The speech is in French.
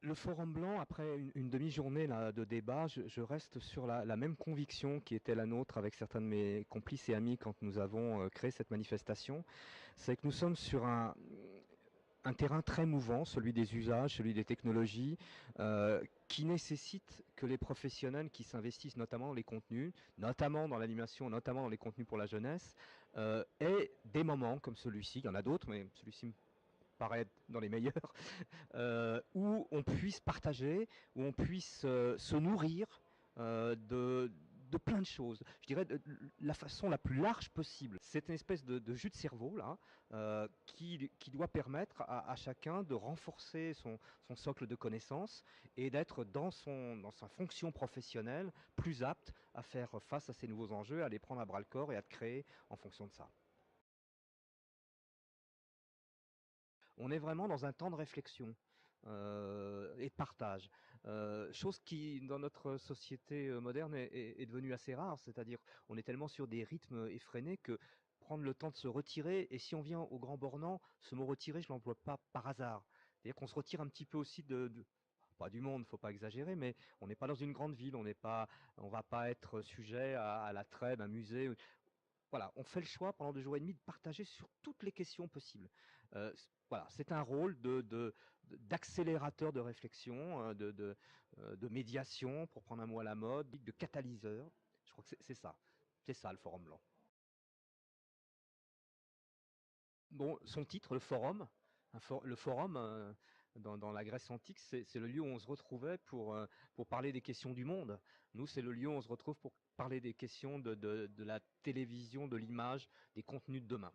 Le Forum blanc, après une demi-journée là, de débat, je reste sur la même conviction qui était la nôtre avec certains de mes complices et amis quand nous avons créé cette manifestation. C'est que nous sommes sur un terrain très mouvant, celui des usages, celui des technologies, qui nécessite que les professionnels qui s'investissent notamment dans les contenus, notamment dans l'animation, notamment dans les contenus pour la jeunesse, aient des moments comme celui-ci, il y en a d'autres, mais celui-ci me paraît être dans les meilleurs, où on puisse partager, où on puisse se nourrir de plein de choses. Je dirais de la façon la plus large possible. C'est une espèce de jus de cerveau là, qui doit permettre à chacun de renforcer son socle de connaissances et d'être dans sa fonction professionnelle plus apte à faire face à ces nouveaux enjeux, à les prendre à bras le corps et à te créer en fonction de ça. On est vraiment dans un temps de réflexion et de partage. Chose qui, dans notre société moderne, est devenue assez rare. C'est-à-dire, on est tellement sur des rythmes effrénés que prendre le temps de se retirer, et si on vient au grand bornand, ce mot retirer, je l'emploie pas par hasard. C'est-à-dire qu'on se retire un petit peu aussi pas du monde, faut pas exagérer, mais on n'est pas dans une grande ville, on va pas être sujet à l'attrait d'un musée. Voilà, on fait le choix pendant 2 jours et demi de partager sur toutes les questions possibles. Voilà, c'est un rôle d'accélérateur de réflexion, de médiation, pour prendre un mot à la mode, de catalyseur. Je crois que c'est ça. C'est ça le Forum blanc. Bon, son titre, le Forum, le Forum, dans la Grèce antique, c'est le lieu où on se retrouvait pour parler des questions du monde. Nous, c'est le lieu où on se retrouve pour parler des questions de la télévision, de l'image, des contenus de demain.